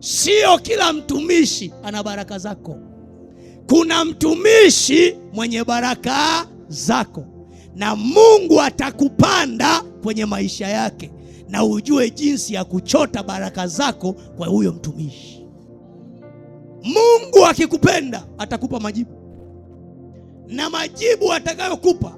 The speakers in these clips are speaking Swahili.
Sio kila mtumishi ana baraka zako. Kuna mtumishi mwenye baraka zako, na Mungu atakupanda kwenye maisha yake, na ujue jinsi ya kuchota baraka zako kwa huyo mtumishi. Mungu akikupenda atakupa majibu, na majibu atakayokupa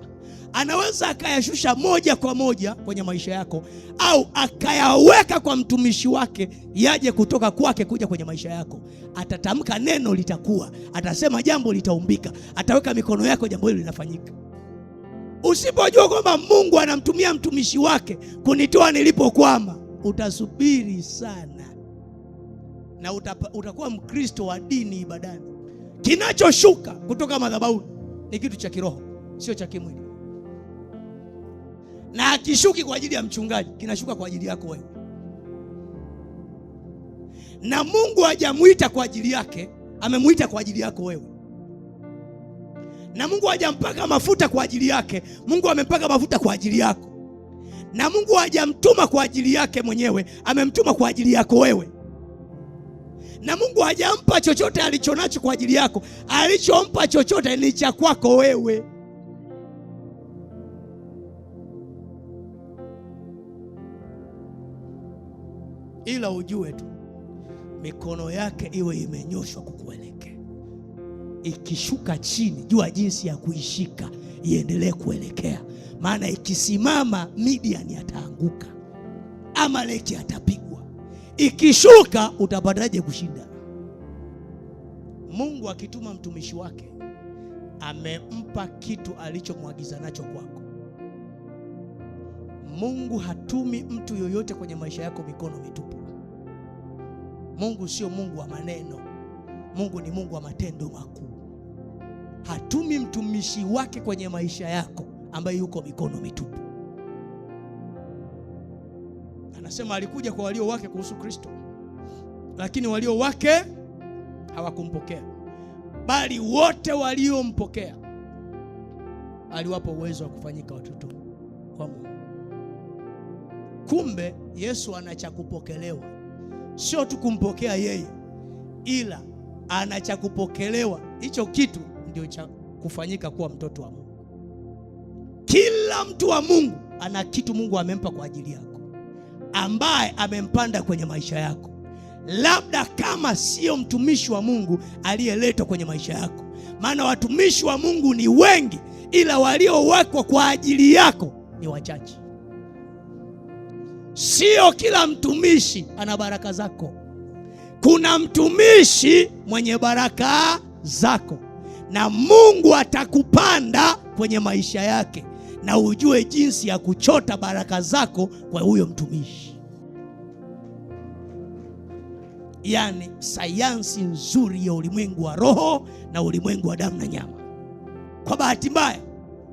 anaweza akayashusha moja kwa moja kwenye maisha yako, au akayaweka kwa mtumishi wake yaje kutoka kwake kuja kwenye maisha yako. Atatamka neno, litakuwa. Atasema jambo, litaumbika. Ataweka mikono yako, jambo hilo linafanyika. Usipojua kwamba Mungu anamtumia mtumishi wake kunitoa nilipokwama, utasubiri sana, na utakuwa Mkristo wa dini ibadani. Kinachoshuka kutoka madhabahuni ni kitu cha kiroho, sio cha kimwili. Na akishuki kwa ajili ya mchungaji, kinashuka kwa ajili yako wewe. Na Mungu hajamuita kwa ajili yake, amemuita kwa ajili yako wewe. Na Mungu hajampaka mafuta kwa ajili yake, Mungu amempaka mafuta kwa ajili yako. Na Mungu hajamtuma kwa ajili yake mwenyewe, amemtuma kwa ajili yako wewe. Na Mungu hajampa chochote alichonacho kwa ajili yako, alichompa chochote ni cha kwako wewe. Ila ujue tu mikono yake iwe imenyoshwa kukuelekea. Ikishuka chini, jua jinsi ya kuishika iendelee kuelekea. Maana ikisimama, Midian ataanguka, Amaleki atapigwa. Ikishuka, utapataje kushinda? Mungu akituma mtumishi wake, amempa kitu alichomwagiza nacho kwako. Mungu hatumi mtu yoyote kwenye maisha yako mikono mitupu. Mungu sio Mungu wa maneno. Mungu ni Mungu wa matendo makuu. Hatumi mtumishi wake kwenye maisha yako ambaye yuko mikono mitupu. Anasema alikuja kwa walio wake kuhusu Kristo, lakini walio wake hawakumpokea. Bali wote waliompokea aliwapa uwezo wa kufanyika watoto wa Mungu. Kumbe Yesu anachakupokelewa, sio tu kumpokea yeye, ila anachakupokelewa. Hicho kitu ndio cha kufanyika kuwa mtoto wa Mungu. Kila mtu wa Mungu ana kitu Mungu amempa kwa ajili yako, ambaye amempanda kwenye maisha yako. Labda kama sio mtumishi wa Mungu aliyeletwa kwenye maisha yako. Maana watumishi wa Mungu ni wengi, ila waliowekwa kwa ajili yako ni wachache. Sio kila mtumishi ana baraka zako. Kuna mtumishi mwenye baraka zako, na Mungu atakupanda kwenye maisha yake, na ujue jinsi ya kuchota baraka zako kwa huyo mtumishi. Yani sayansi nzuri ya ulimwengu wa roho na ulimwengu wa damu na nyama. Kwa bahati mbaya,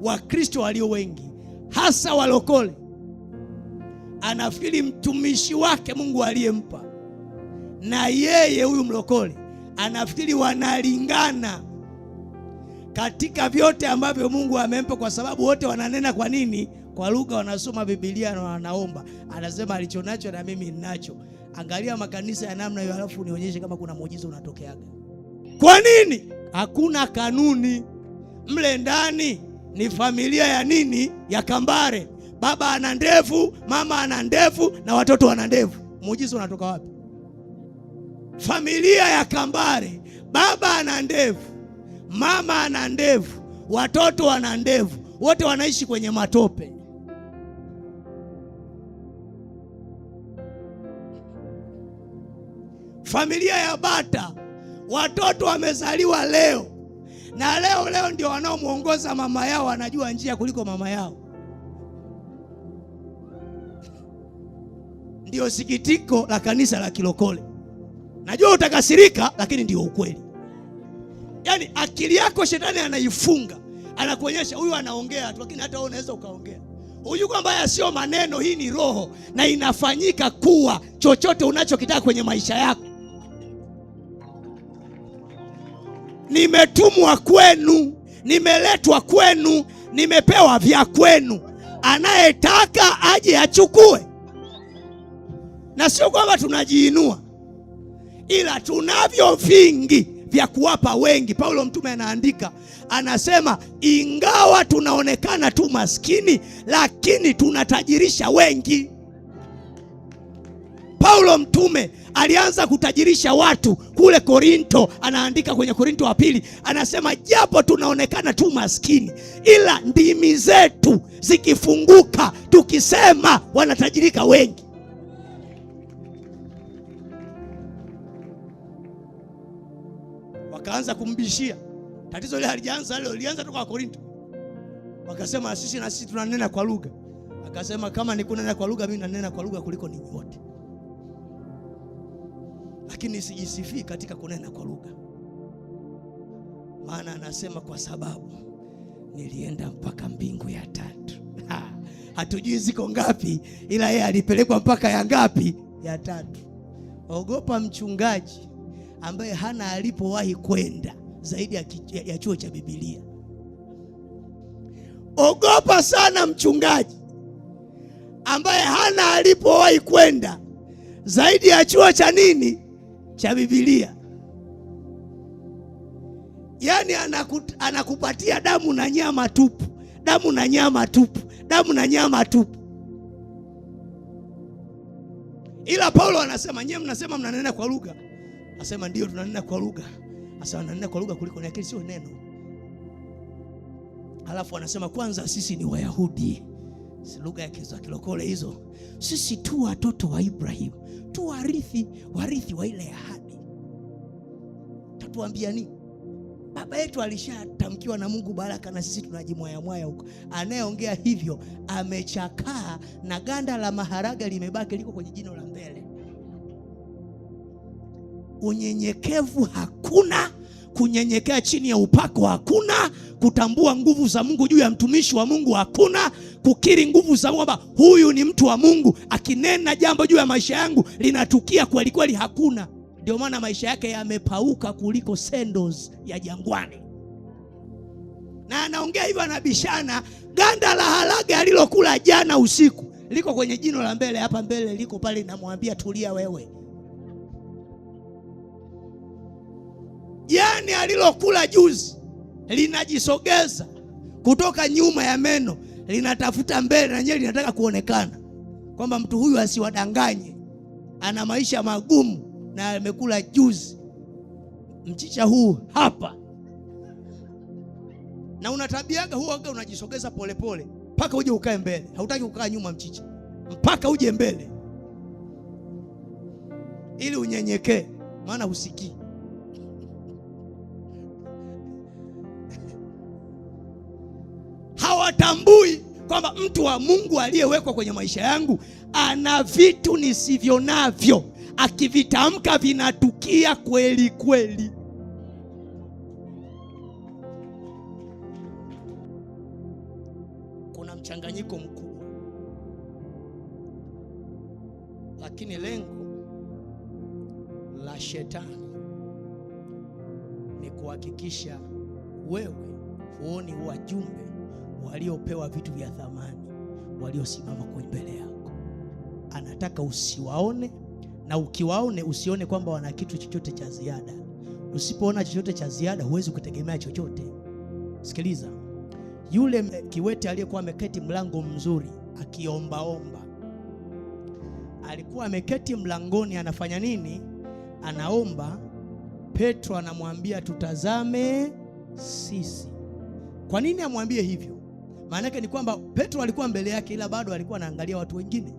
Wakristo walio wengi, hasa walokole, anafikiri mtumishi wake Mungu aliyempa na yeye huyu mlokole anafikiri wanalingana katika vyote ambavyo Mungu amempa, kwa sababu wote wananena kwa nini? Kwa lugha, wanasoma Biblia na wanaomba. Anasema alichonacho na mimi ninacho. Angalia makanisa ya namna hiyo, alafu nionyeshe kama kuna muujiza unatokeaga. Kwa nini? Hakuna kanuni. Mle ndani ni familia ya nini? Ya kambare. Baba ana ndevu, mama ana ndevu, na watoto wana ndevu. Muujiza unatoka wapi? Familia ya kambare, baba ana ndevu, mama ana ndevu, watoto wana ndevu, wote wanaishi kwenye matope. Familia ya bata, watoto wamezaliwa leo, na leo ndio wanaomuongoza mama yao, wanajua njia kuliko mama yao. Ndio sikitiko la kanisa la kilokole. Najua utakasirika, lakini ndio ukweli. Yani akili yako shetani anaifunga, anakuonyesha huyu anaongea tu, lakini hata wewe unaweza ukaongea. Huyu kwamba sio maneno, hii ni roho, na inafanyika kuwa chochote unachokitaka kwenye maisha yako. Nimetumwa kwenu, nimeletwa kwenu, nimepewa vya kwenu. Anayetaka aje achukue. Na sio kwamba tunajiinua, ila tunavyo vingi vya kuwapa wengi. Paulo mtume anaandika, anasema ingawa tunaonekana tu maskini, lakini tunatajirisha wengi. Paulo mtume alianza kutajirisha watu kule Korinto. Anaandika kwenye Korinto wa pili, anasema japo tunaonekana tu maskini, ila ndimi zetu zikifunguka tukisema, wanatajirika wengi. Wakaanza kumbishia. Tatizo ile halijaanza leo, lilianza toka Korinto. Wakasema sisi tunanena kwa lugha. Akasema kama ni kunena kwa lugha, mimi nanena kwa lugha kuliko ninyi wote, lakini sijisifii katika kunena kwa lugha. Maana anasema kwa sababu nilienda mpaka mbingu ya tatu. Hatujui ziko ngapi, ila yeye alipelekwa mpaka ya ngapi? Ya tatu. Ogopa mchungaji ambaye hana alipowahi kwenda zaidi ya chuo cha Biblia. Ogopa sana mchungaji ambaye hana alipowahi kwenda zaidi ya chuo cha nini? Cha Biblia. Yani anakupatia damu na nyama tupu, damu na nyama tupu, damu na nyama tupu. Ila Paulo anasema, nyewe mnasema mnanena kwa lugha. Asema ndio tunanena kwa lugha. Asema nanena kwa lugha kuliko, lakini sio neno. Halafu anasema kwanza sisi ni Wayahudi, si lugha ya kilokole hizo. Sisi tu watoto wa Ibrahim, tu warithi wa ile ahadi. Tatuambia nini? Baba yetu alishatamkiwa na Mungu baraka, na sisi tunajimwaya huko. Anayeongea hivyo amechakaa na ganda la maharaga limebaki liko kwenye jino la mbele. Unyenyekevu hakuna, kunyenyekea chini ya upako hakuna, kutambua nguvu za Mungu juu ya mtumishi wa Mungu hakuna, kukiri nguvu za Mungu kwamba huyu ni mtu wa Mungu, akinena jambo juu ya maisha yangu linatukia kweli kweli, hakuna. Ndio maana maisha yake yamepauka kuliko sandals ya jangwani. Na anaongea hivyo, anabishana. Ganda la halaga alilokula jana usiku liko kwenye jino la mbele hapa mbele, liko pale, namwambia tulia wewe. Jani alilokula juzi linajisogeza kutoka nyuma ya meno, linatafuta mbele, na nyewe linataka kuonekana kwamba mtu huyu asiwadanganye, ana maisha magumu na amekula juzi mchicha huu hapa. Na unatabiaga huo aga, unajisogeza polepole mpaka uje ukae mbele. Hautaki kukaa nyuma mchicha, mpaka uje mbele ili unyenyekee, maana husikii. Hawatambui kwamba mtu wa Mungu aliyewekwa kwenye maisha yangu ana vitu nisivyo navyo, akivitamka vinatukia kweli kweli. Kuna mchanganyiko mkubwa, lakini lengo la shetani ni kuhakikisha wewe huoni wajumbe waliopewa vitu vya thamani waliosimama kwa mbele yako. Anataka usiwaone, na ukiwaone usione kwamba wana kitu chochote cha ziada. Usipoona chochote cha ziada, huwezi kutegemea chochote. Sikiliza, yule kiwete aliyekuwa ameketi mlango mzuri akiombaomba, alikuwa ameketi mlangoni, anafanya nini? Anaomba. Petro anamwambia tutazame sisi. Kwa nini amwambie hivyo? Maana yake ni kwamba Petro alikuwa mbele yake, ila bado alikuwa anaangalia watu wengine,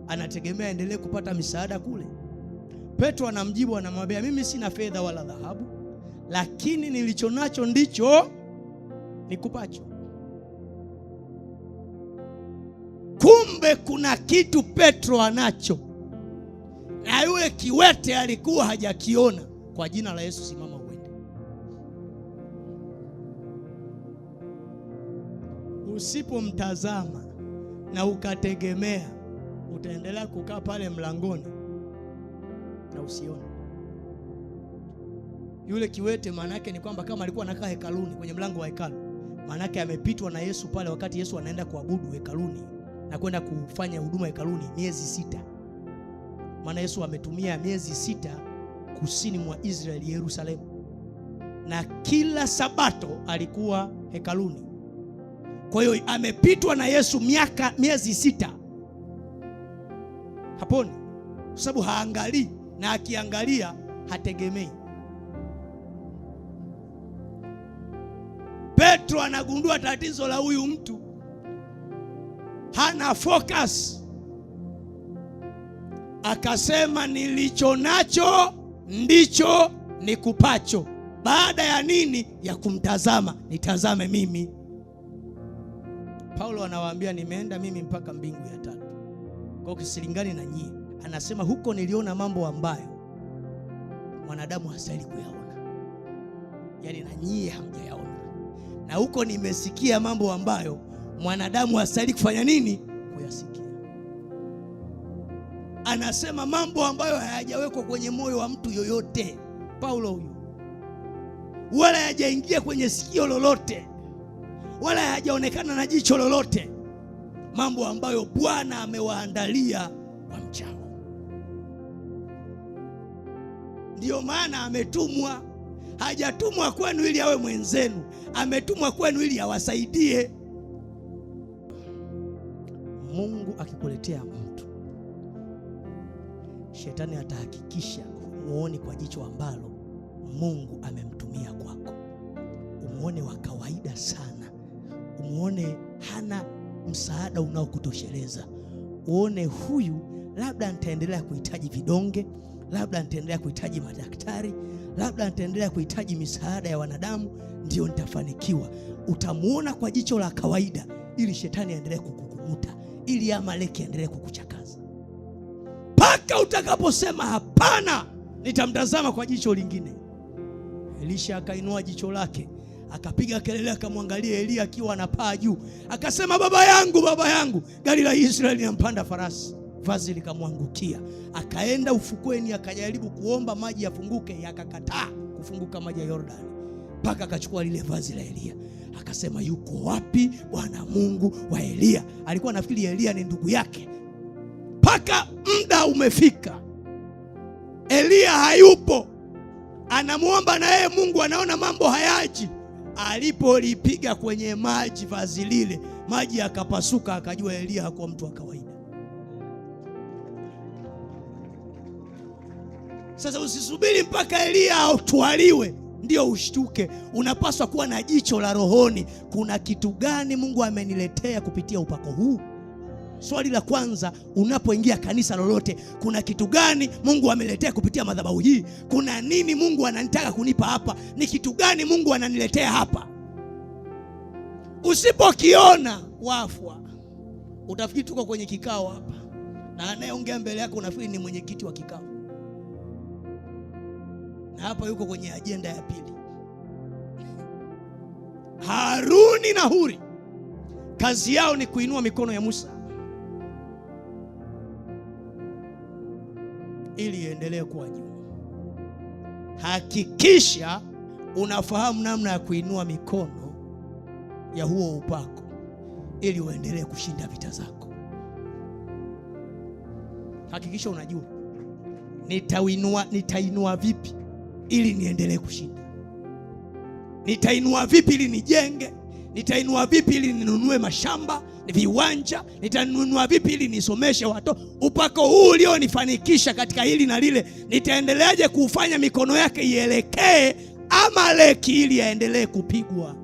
anategemea endelee kupata misaada kule. Petro anamjibu, anamwambia mimi sina fedha wala dhahabu, lakini nilicho nacho ndicho nikupacho. Kumbe kuna kitu Petro anacho na yule kiwete alikuwa hajakiona. Kwa jina la Yesu simama uende. Usipomtazama na ukategemea, utaendelea kukaa pale mlangoni na usione. Yule kiwete maana yake ni kwamba kama alikuwa anakaa hekaluni, kwenye mlango wa hekalu, maana yake amepitwa na Yesu pale wakati Yesu anaenda kuabudu hekaluni na kwenda kufanya huduma hekaluni miezi 6. Maana Yesu ametumia miezi 6 kusini mwa Israeli, Yerusalemu, na kila Sabato alikuwa hekaluni. Kwa hiyo amepitwa na Yesu miezi 6 haponi, kwa sababu haangalii, na akiangalia hategemei. Petro anagundua tatizo la huyu mtu, hana focus. Akasema nilicho nacho ndicho nikupacho. Baada ya nini? Ya kumtazama, nitazame mimi. Paulo anawaambia nimeenda mimi mpaka mbingu ya 3. Kwa kisilingani na nyie, anasema huko niliona mambo ambayo mwanadamu hastahili kuyaona, yaani na nyie hamjayaona. Na huko nimesikia mambo ambayo mwanadamu hastahili kufanya nini? Kuyasikia. Anasema mambo ambayo hayajawekwa kwenye moyo wa mtu yoyote, Paulo huyu, wala hayajaingia kwenye sikio lolote, wala hayajaonekana na jicho lolote, mambo ambayo Bwana amewaandalia wamchao. Ndiyo maana ametumwa. Hajatumwa kwenu ili awe mwenzenu, ametumwa kwenu ili awasaidie. Mungu akikuletea mtu, shetani atahakikisha umuone kwa jicho ambalo Mungu amemtumia kwako. Umuone wa kawaida sana, umuone hana msaada unaokutosheleza. Uone huyu labda nitaendelea kuhitaji vidonge, labda nitaendelea kuhitaji madaktari, labda nitaendelea kuhitaji misaada ya wanadamu ndio nitafanikiwa. Utamuona kwa jicho la kawaida ili shetani aendelee kukukumuta, ili Amaleki aendelee kukuchakaza, mpaka utakaposema hapana, nitamtazama kwa jicho lingine. Elisha akainua jicho lake, akapiga kelele, akamwangalia Elia akiwa anapaa juu, akasema baba yangu, baba yangu, gari la Israeli linampanda farasi. Vazi likamwangukia. Akaenda ufukweni, akajaribu kuomba maji yafunguke, yakakataa kufunguka maji ya Yordani, mpaka akachukua lile vazi la Elia. Akasema yuko wapi Bwana Mungu wa Elia? Alikuwa nafikiri Elia ni ndugu yake. Mpaka muda umefika, Elia hayupo, anamuomba na yeye Mungu, anaona mambo hayaji. Alipolipiga kwenye maji vazi lile, maji yakapasuka, akajua Elia hakuwa mtu wa kawaida. Sasa usisubiri mpaka Elia atwaliwe ndio ushtuke. Unapaswa kuwa na jicho la rohoni. Kuna kitu gani Mungu ameniletea kupitia upako huu? Swali la kwanza, unapoingia kanisa lolote, kuna kitu gani Mungu ameletea kupitia madhabahu hii? Kuna nini Mungu ananitaka kunipa hapa? Ni kitu gani Mungu ananiletea hapa? Usipokiona wafwa, utafikiri tuko kwenye kikao hapa, na anayeongea mbele yako unafikiri ni mwenyekiti wa kikao, na hapa yuko kwenye ajenda ya pili. Haruni na Huri kazi yao ni kuinua mikono ya Musa ili iendelee kuwa juu. Hakikisha unafahamu namna ya kuinua mikono ya huo upako ili uendelee kushinda vita zako. Hakikisha unajua nitainua vipi ili niendelee kushinda. Nitainua vipi ili nijenge? Nitainua vipi ili ninunue mashamba, viwanja? Nitainua vipi ili nisomeshe watoto? Upako huu ulionifanikisha katika hili na lile, nitaendeleaje kufanya mikono yake ielekee Amaleki ili aendelee kupigwa?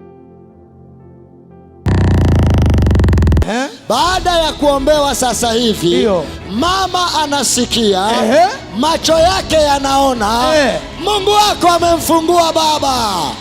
Baada ya kuombewa sasa hivi, mama anasikia, macho yake yanaona, Mungu wako amemfungua baba.